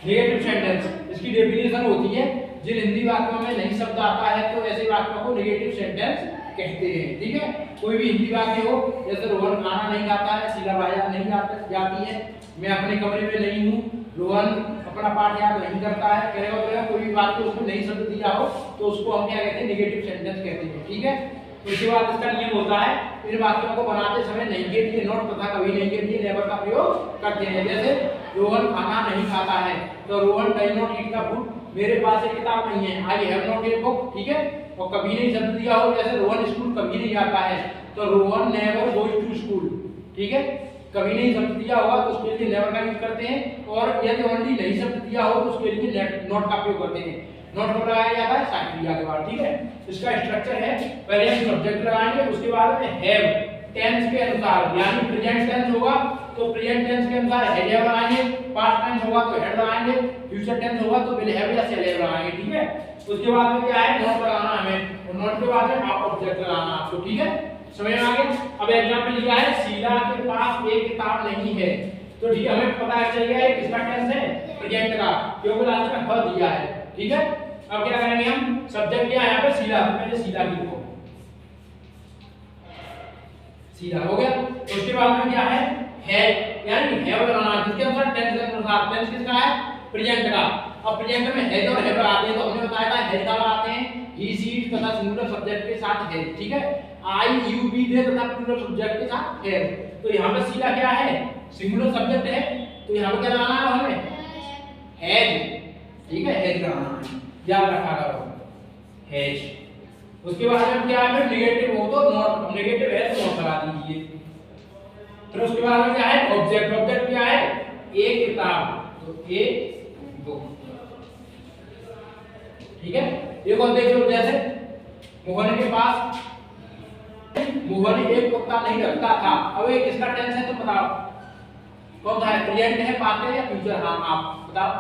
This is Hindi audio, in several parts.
नेगेटिव सेंटेंस, इसकी डेफिनेशन होती है जिन हिंदी वाक्यों में नहीं शब्द आता है तो ऐसे वाक्यों को नेगेटिव सेंटेंस कहते हैं। ठीक है, कोई भी हिंदी वाक्य हो, जैसे रोहन खाना नहीं खाता है, शीला बाजार नहीं जाती है, मैं अपने कमरे में नहीं हूँ, रोहन अपना पाठ याद नहीं करता है, करेगा कोई भी वाक्य उसमें नहीं शब्द दिया हो तो उसको हम क्या कहते हैं, नेगेटिव सेंटेंस कहते हैं। ठीक है, उसके बाद इसका नियम होता है इन वाक्यों को बनाते समय नहीं के लिए नॉट तथा कभी नहीं के लिए नेवर का प्रयोग करते हैं। जैसे रोहन खाना नहीं खाता है तो Rohan does not eat the food, मेरे पास एक किताब नहीं है, I have not a book. ठीक है, और कभी नहीं शब्द दिया हो, जैसे रोहन स्कूल कभी नहीं जाता है तो Rohan never goes to school. ठीक है, कभी नहीं शब्द दिया होगा तो उसके लिए नेवर का यूज करते हैं, और यदि ओनली नहीं शब्द दिया हो तो उसके लिए नॉट का प्रयोग करते हैं। नॉट कब लगाया जाता है, साइन क्रिया के बाद। ठीक है, इसका स्ट्रक्चर है, पहले हम सब्जेक्ट लगाएंगे, उसके बाद में हैव टेंस के अनुसार, यानी प्रेजेंट टेंस होगा तो प्रेजेंट टेंस के अनुसार हैव लगाएंगे, पास्ट टेंस होगा तो हैड लगाएंगे, फ्यूचर टेंस होगा तो विल हैव या शैल हैव लगाएंगे। ठीक है, उसके बाद में क्या है, नॉट लगाना हमें, और नॉट के बाद में आप ऑब्जेक्ट लगाना आपको। ठीक है, समझ में आ गया। अब एग्जांपल लिया है, शीला के पास एक किताब नहीं है, तो ठीक है, हमें पता चल गया है किसका टेंस है, प्रेजेंट का, क्योंकि लास्ट में ह दिया है। ठीक है, अब क्या करेंगे हम, सब्जेक्ट क्या है यहाँ पे, शीला, पहले शीला लिखो, शीला हो गया। उसके बाद में क्या है, यानी हैव लगाना, जिसके अनुसार टेंस के अनुसार, टेंस किसका है, प्रेजेंट का। अब प्रेजेंट में हैज और हैव आते हैं तो हमने बताया था हैज का आते हैं ही सी इट तथा सिंगुलर सब्जेक्ट के साथ है। ठीक है, आई यू बी दे तथा प्लूरल सब्जेक्ट के साथ है। तो यहाँ पे शीला क्या है, सिंगुलर सब्जेक्ट है, तो यहाँ पे क्या लगाना है हमें, हैज। ठीक है, हैज लगाना है, याद रखा करो, हैज। उसके बाद में क्या है, नेगेटिव हो तो नॉट, नेगेटिव है तो नॉट लगा दीजिए। फिर उसके बाद में क्या है, ऑब्जेक्ट, ऑब्जेक्ट क्या है, एक किताब, तो एक बुक। ठीक है, एक और देख लो, जैसे मोहन के पास, मोहन एक कुत्ता नहीं रखता था, अब ये किसका टेंस है तो बताओ कौन सा है, प्रेजेंट है, पास्ट है या फ्यूचर। हाँ आप बताओ,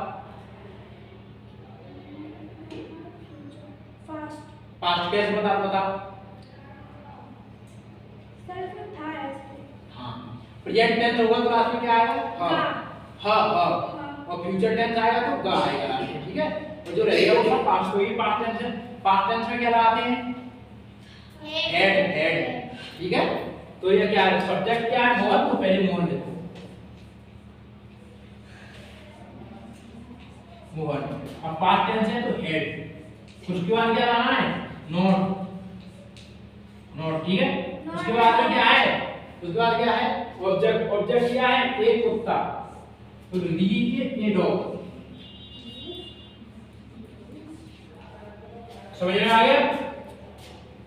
पास्ट कैसे बताओ। हाँ, प्रेजेंट टेंस होगा तो लास्ट में क्या आएगा, और फ्यूचर टेंस आएगा तो गा आएगा लास्ट में। ठीक है, और जो रहेगा वो सब पास्ट को ही पास्ट टेंस है। पास्ट टेंस में क्या लगाते हैं, हेड। ठीक है, तो ये क्या है, सब्जेक्ट क्या है, मोहन, तो पहले मोहन लिखो, मोहन, अब पास्ट टेंस है तो हेड। उसके बाद क्या लाना है, नॉट। ठीक है, उसके बाद में क्या है, उसके बाद क्या है, ऑब्जेक्ट, ऑब्जेक्ट क्या है, एक कुत्ता, तो लीजिए ये डॉग। समझ में आ गया।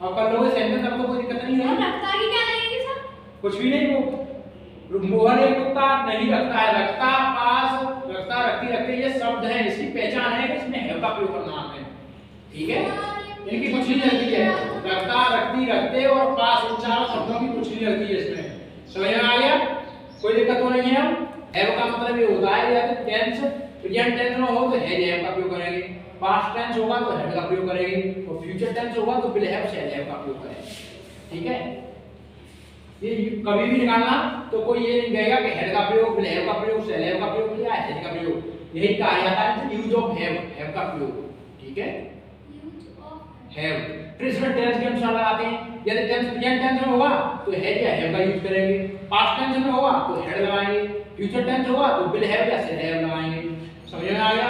अब कर लोगे सेंटेंस, आपको कोई दिक्कत नहीं है, रखता ही क्या लगेगी सर, कुछ भी नहीं। वो मोहन एक कुत्ता नहीं रखता है, रखता, पास, रखता, रखती, रखते, ये शब्द है, इसकी पहचान है कि इसमें हैव का प्रयोग करना है। ठीक है, इनकी कुछ नहीं लगती है, रखता, रखती, रखते और पास, इन चारों शब्दों की कुछ नहीं लगती है इसमें। समझ में आ गया, कोई दिक्कत तो नहीं है। हैव का मतलब ये होता है, या तो टेंस प्रेजेंट टेंस में हो तो हैव का प्रयोग करेंगे, पास्ट टेंस होगा तो हैव का प्रयोग करेंगे, और फ्यूचर टेंस होगा तो विल हैव, शैल हैव का प्रयोग करेंगे। ठीक है, ये कभी भी निकालना तो कोई ये नहीं कहेगा कि हैव का प्रयोग, विल हैव का प्रयोग, शैल हैव का प्रयोग किया है, हैव का प्रयोग, यही कहा जाता है यूज ऑफ हैव का प्रयोग। ठीक है, हैव। फिर इसमें टेंस के अनुसार लगाते हैं, यदि टेंस प्रेजेंट टेंस में होगा तो हैड या हैव का यूज करेंगे, पास्ट टेंस में होगा तो हैड लगाएंगे, फ्यूचर टेंस होगा तो विल हैव या शैल हैव लगाएंगे। समझ में आ गया।